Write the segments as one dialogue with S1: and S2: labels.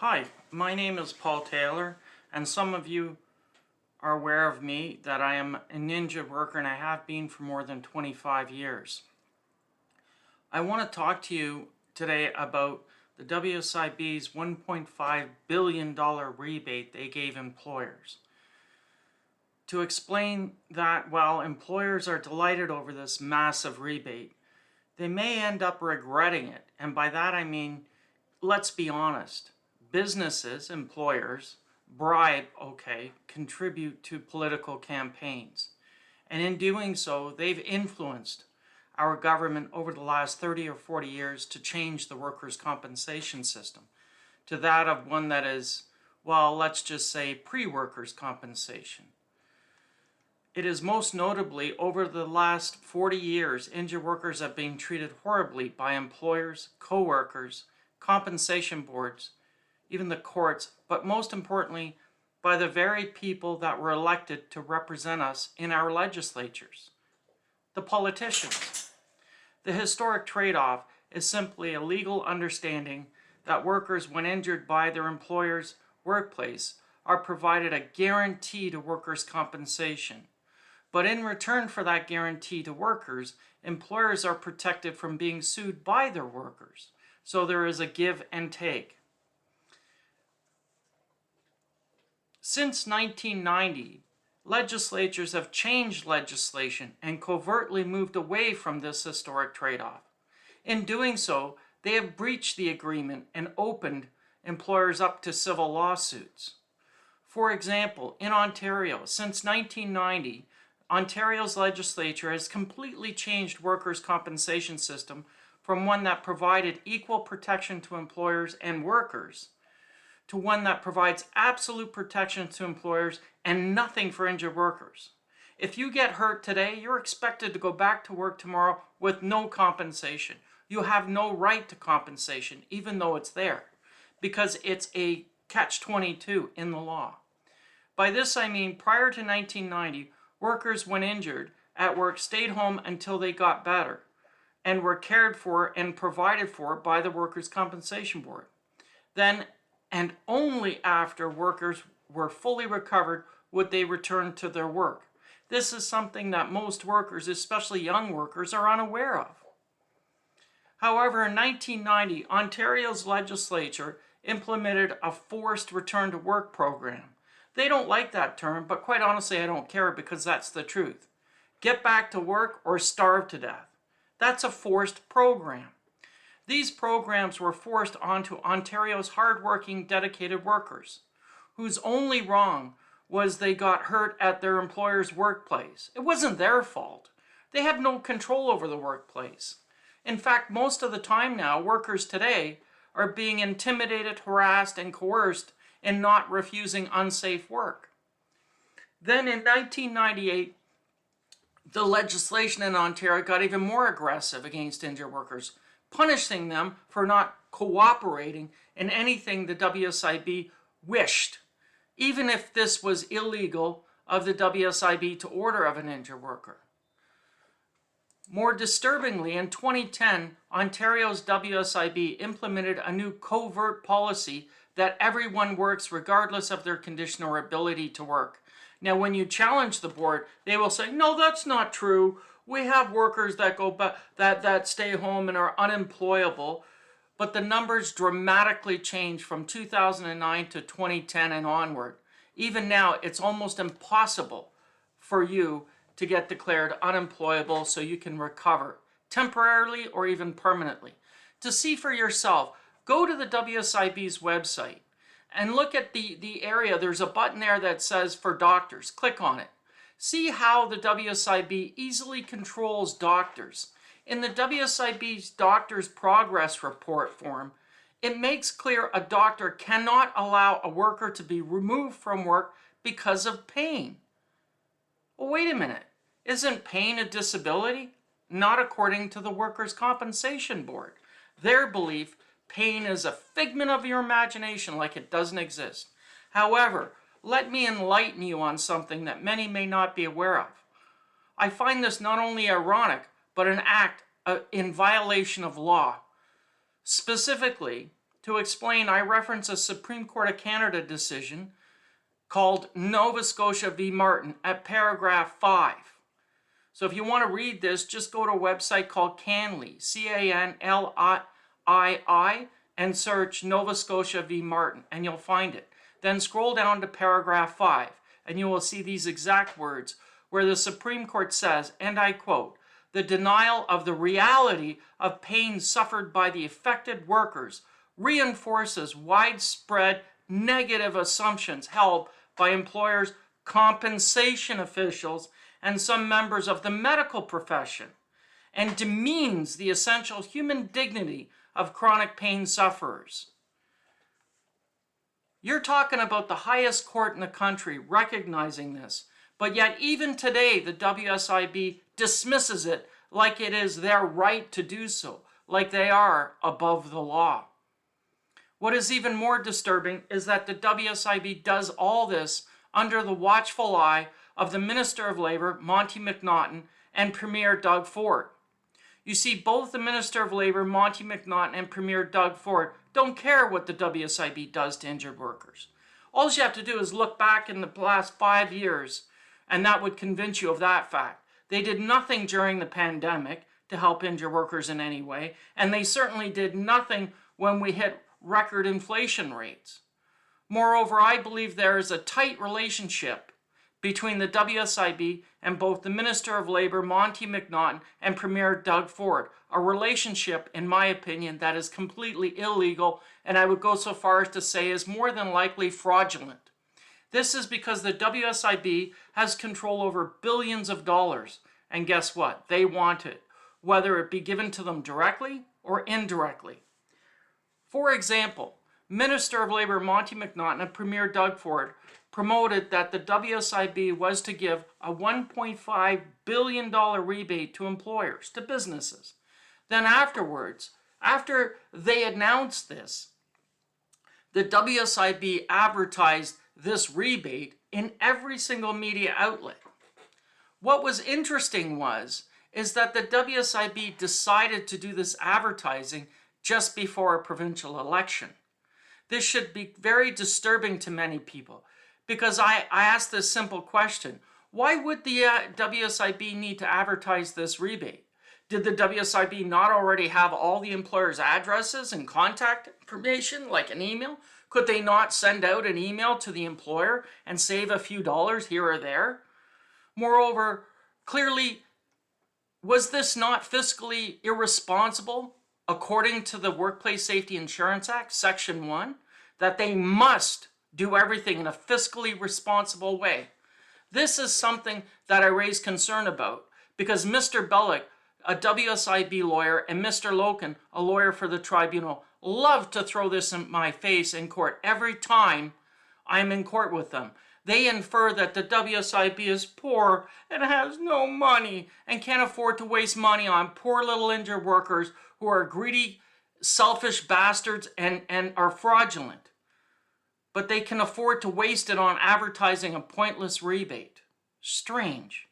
S1: Hi, my name is Paul Taylor, and some of you are aware of me that I am an injured worker and I have been for more than 25 years. I want to talk to you today about the WSIB's $1.5 billion rebate they gave employers. To explain that while employers are delighted over this massive rebate, they may end up regretting it, and by that I mean, let's be honest. Businesses, employers, contribute to political campaigns. And in doing so, they've influenced our government over the last 30 or 40 years to change the workers' compensation system to that of one that is, well, let's just say pre-workers' compensation. It is most notably over the last 40 years, injured workers have been treated horribly by employers, co-workers, compensation boards, even the courts, but most importantly, by the very people that were elected to represent us in our legislatures, the politicians. The historic trade-off is simply a legal understanding that workers, when injured by their employer's workplace, are provided a guarantee to workers' compensation. But in return for that guarantee to workers, employers are protected from being sued by their workers. So there is a give and take. Since 1990, legislatures have changed legislation and covertly moved away from this historic trade-off. In doing so, they have breached the agreement and opened employers up to civil lawsuits. For example, in Ontario, since 1990, Ontario's legislature has completely changed workers' compensation system from one that provided equal protection to employers and workers to one that provides absolute protection to employers and nothing for injured workers. If you get hurt today, you're expected to go back to work tomorrow with no compensation. You have no right to compensation, even though it's there, because it's a catch-22 in the law. By this I mean prior to 1990, workers, when injured at work, stayed home until they got better and were cared for and provided for by the Workers' Compensation Board. Then, and only after workers were fully recovered would they return to their work. This is something that most workers, especially young workers, are unaware of. However, in 1990, Ontario's legislature implemented a forced return to work program. They don't like that term, but quite honestly, I don't care because that's the truth. Get back to work or starve to death. That's a forced program. These programs were forced onto Ontario's hardworking, dedicated workers, whose only wrong was they got hurt at their employer's workplace. It wasn't their fault. They have no control over the workplace. In fact, most of the time now, workers today are being intimidated, harassed, and coerced in not refusing unsafe work. Then in 1998, the legislation in Ontario got even more aggressive against injured workers, punishing them for not cooperating in anything the WSIB wished, even if this was illegal of the WSIB to order of an injured worker. More disturbingly, in 2010, Ontario's WSIB implemented a new covert policy that everyone works regardless of their condition or ability to work. Now, when you challenge the board, they will say, no, that's not true. We have workers that go that stay home and are unemployable, but the numbers dramatically changed from 2009 to 2010 and onward. Even now, it's almost impossible for you to get declared unemployable so you can recover temporarily or even permanently. To see for yourself, go to the WSIB's website and look at the area. There's a button there that says for doctors. Click on it. See how the WSIB easily controls doctors. In the WSIB's Doctor's Progress Report form, it makes clear a doctor cannot allow a worker to be removed from work because of pain. Well, wait a minute. Isn't pain a disability? Not according to the Workers' Compensation Board. Their belief, pain is a figment of your imagination, like it doesn't exist. However, let me enlighten you on something that many may not be aware of. I find this not only ironic, but an act in violation of law. Specifically, To explain, I reference a Supreme Court of Canada decision called Nova Scotia v. Martin at paragraph 5. So if you want to read this, just go to a website called Canlii, C-A-N-L-I-I, and search Nova Scotia v. Martin, and you'll find it. Then scroll down to paragraph 5, and you will see these exact words, where the Supreme Court says, and I quote, "The denial of the reality of pain suffered by the affected workers reinforces widespread negative assumptions held by employers, compensation officials, and some members of the medical profession, and demeans the essential human dignity of chronic pain sufferers." You're talking about the highest court in the country recognizing this, but yet even today the WSIB dismisses it like it is their right to do so, like they are above the law. What is even more disturbing is that the WSIB does all this under the watchful eye of the Minister of Labour, Monty McNaughton, and Premier Doug Ford. You see, both the Minister of Labour, Monty McNaughton, and Premier Doug Ford don't care what the WSIB does to injured workers. All you have to do is look back in the last 5 years, and that would convince you of that fact. They did nothing during the pandemic to help injured workers in any way, and they certainly did nothing when we hit record inflation rates. Moreover, I believe there is a tight relationship between the WSIB and both the Minister of Labour, Monty McNaughton, and Premier Doug Ford, a relationship, in my opinion, that is completely illegal, and I would go so far as to say is more than likely fraudulent. This is because the WSIB has control over billions of dollars, and guess what? They want it, whether it be given to them directly or indirectly. For example, Minister of Labour Monty McNaughton and Premier Doug Ford promoted that the WSIB was to give a $1.5 billion rebate to employers, to businesses. Then afterwards, after they announced this, the WSIB advertised this rebate in every single media outlet. What was interesting is that the WSIB decided to do this advertising just before a provincial election. This should be very disturbing to many people because I asked this simple question. Why would the WSIB need to advertise this rebate? Did the WSIB not already have all the employers' addresses and contact information, like an email? Could they not send out an email to the employer and save a few dollars here or there? Moreover, clearly, was this not fiscally irresponsible according to the Workplace Safety Insurance Act, Section 1, that they must do everything in a fiscally responsible way? This is something that I raise concern about because Mr. Bellick, a WSIB lawyer, and Mr. Loken, a lawyer for the tribunal, love to throw this in my face in court every time I'm in court with them. They infer that the WSIB is poor and has no money and can't afford to waste money on poor little injured workers who are greedy, selfish bastards and are fraudulent. But they can afford to waste it on advertising a pointless rebate. Strange.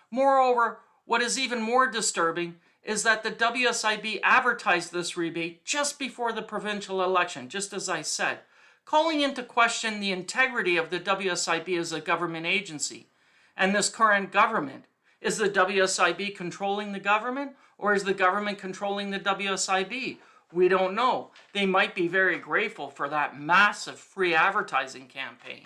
S1: Moreover, what is even more disturbing is that the WSIB advertised this rebate just before the provincial election, just as I said, calling into question the integrity of the WSIB as a government agency. And this current government, is the WSIB controlling the government, or is the government controlling the WSIB? We don't know. They might be very grateful for that massive free advertising campaign.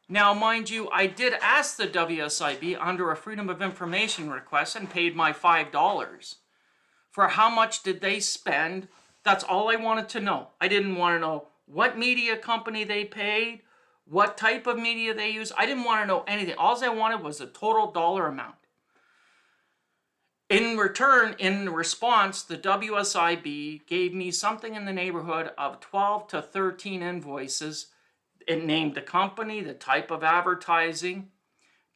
S1: Now, mind you, I did ask the WSIB under a Freedom of Information request and paid my $5. For how much did they spend? That's all I wanted to know. I didn't want to know what media company they paid, what type of media they used. I didn't want to know anything. All I wanted was the total dollar amount. In return, in response, the WSIB gave me something in the neighborhood of 12 to 13 invoices. It named the company, the type of advertising,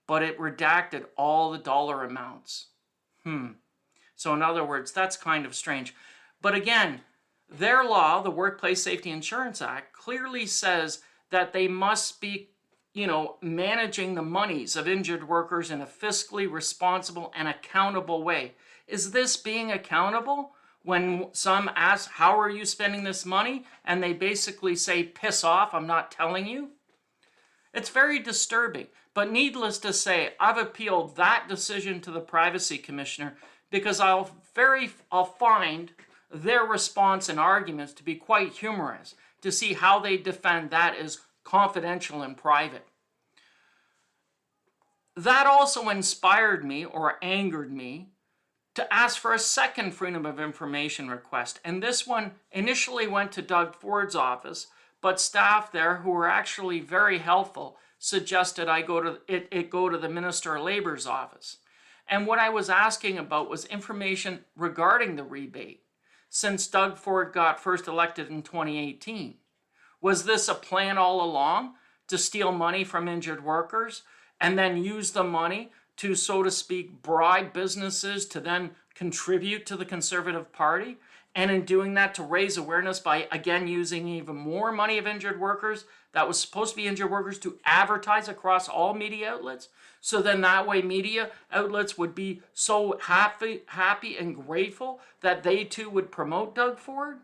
S1: but it redacted all the dollar amounts. So in other words, that's kind of strange. But again, their law, the Workplace Safety Insurance Act, clearly says that they must be, managing the monies of injured workers in a fiscally responsible and accountable way. Is this being accountable? when some ask, how are you spending this money? And they basically say, piss off, I'm not telling you. It's very disturbing. But needless to say, I've appealed that decision to the Privacy Commissioner because I'll find their response and arguments to be quite humorous to see how they defend that as confidential and private. That also inspired me, or angered me, to ask for a second Freedom of Information request. And this one initially went to Doug Ford's office, but staff there, who were actually very helpful, suggested I go to the Minister of Labor's office. And what I was asking about was information regarding the rebate, since Doug Ford got first elected in 2018. Was this a plan all along to steal money from injured workers and then use the money to, so to speak, bribe businesses to then contribute to the Conservative Party? And in doing that, to raise awareness by, again, using even more money of injured workers that was supposed to be injured workers to advertise across all media outlets? So then that way media outlets would be so happy and grateful that they too would promote Doug Ford?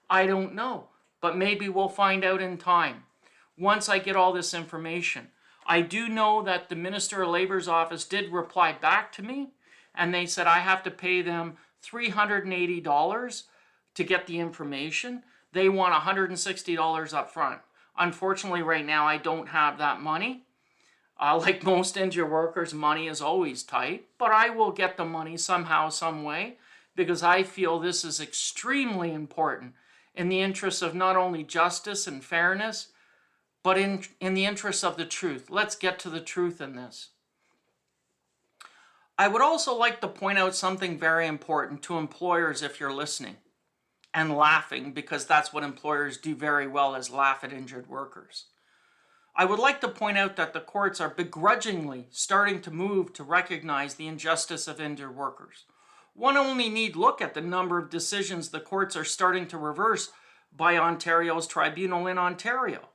S1: I don't know, but maybe we'll find out in time once I get all this information. I do know that the Minister of Labor's office did reply back to me, and they said I have to pay them $380 to get the information. They want $160 up front. Unfortunately, right now, I don't have that money. Like most injured workers, money is always tight, but I will get the money somehow, some way, because I feel this is extremely important in the interest of not only justice and fairness, but in the interest of the truth. Let's get to the truth in this. I would also like to point out something very important to employers if you're listening and laughing, because that's what employers do very well, is laugh at injured workers. I would like to point out that the courts are begrudgingly starting to move to recognize the injustice of injured workers. One only need look at the number of decisions the courts are starting to reverse by Ontario's tribunal in Ontario.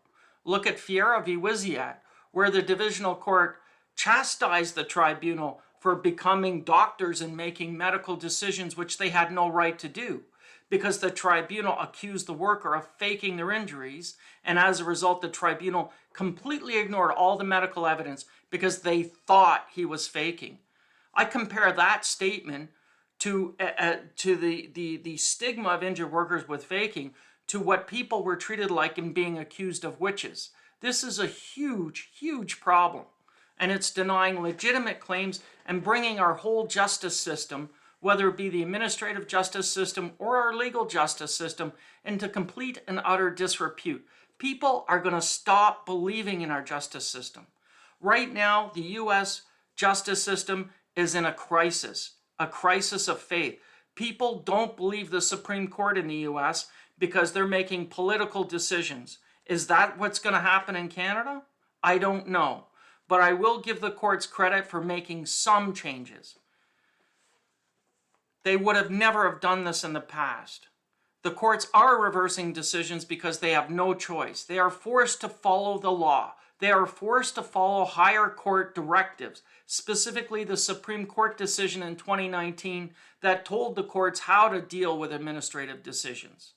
S1: Look at Ferreira v. WSIAT, where the divisional court chastised the tribunal for becoming doctors and making medical decisions which they had no right to do, because the tribunal accused the worker of faking their injuries, and as a result, the tribunal completely ignored all the medical evidence because they thought he was faking. I compare that statement to the stigma of injured workers with faking to what people were treated like in being accused of witches. This is a huge, huge problem, and it's denying legitimate claims and bringing our whole justice system, whether it be the administrative justice system or our legal justice system, into complete and utter disrepute. People are going to stop believing in our justice system. Right now, the U.S. justice system is in a crisis of faith. People don't believe the Supreme Court in the U.S. because they're making political decisions. Is that what's going to happen in Canada? I don't know. But I will give the courts credit for making some changes. They would have never have done this in the past. The courts are reversing decisions because they have no choice. They are forced to follow the law. They are forced to follow higher court directives, specifically the Supreme Court decision in 2019 that told the courts how to deal with administrative decisions.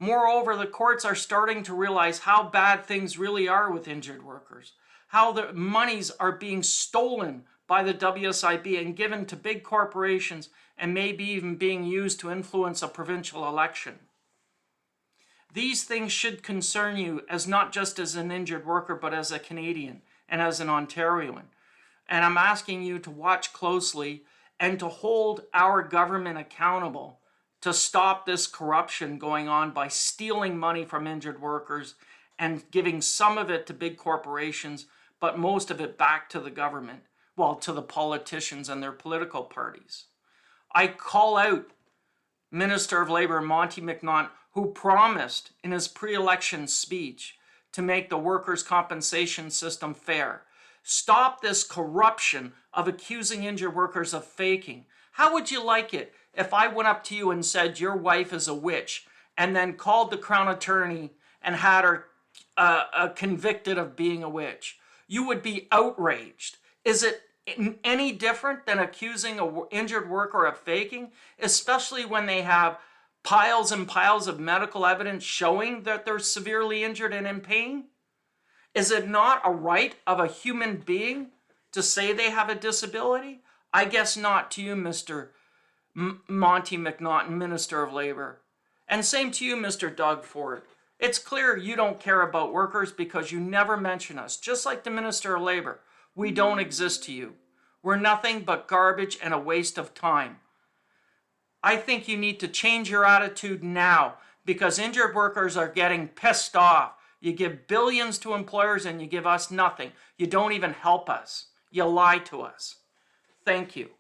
S1: Moreover, the courts are starting to realize how bad things really are with injured workers, how the monies are being stolen by the WSIB and given to big corporations, and maybe even being used to influence a provincial election. These things should concern you as not just as an injured worker, but as a Canadian and as an Ontarian. And I'm asking you to watch closely and to hold our government accountable to stop this corruption going on by stealing money from injured workers and giving some of it to big corporations, but most of it back to the government. Well, to the politicians and their political parties. I call out Minister of Labour Monty McNaught, who promised in his pre-election speech to make the workers' compensation system fair. Stop this corruption of accusing injured workers of faking. How would you like it if I went up to you and said your wife is a witch and then called the Crown Attorney and had her convicted of being a witch? You would be outraged. Is it any different than accusing an injured worker of faking, especially when they have piles and piles of medical evidence showing that they're severely injured and in pain? Is it not a right of a human being to say they have a disability? I guess not to you, Mr. Monty McNaughton, Minister of Labor. And same to you, Mr. Doug Ford. It's clear you don't care about workers because you never mention us. Just like the Minister of Labor, we don't exist to you. We're nothing but garbage and a waste of time. I think you need to change your attitude now because injured workers are getting pissed off. You give billions to employers and you give us nothing. You don't even help us. You lie to us. Thank you.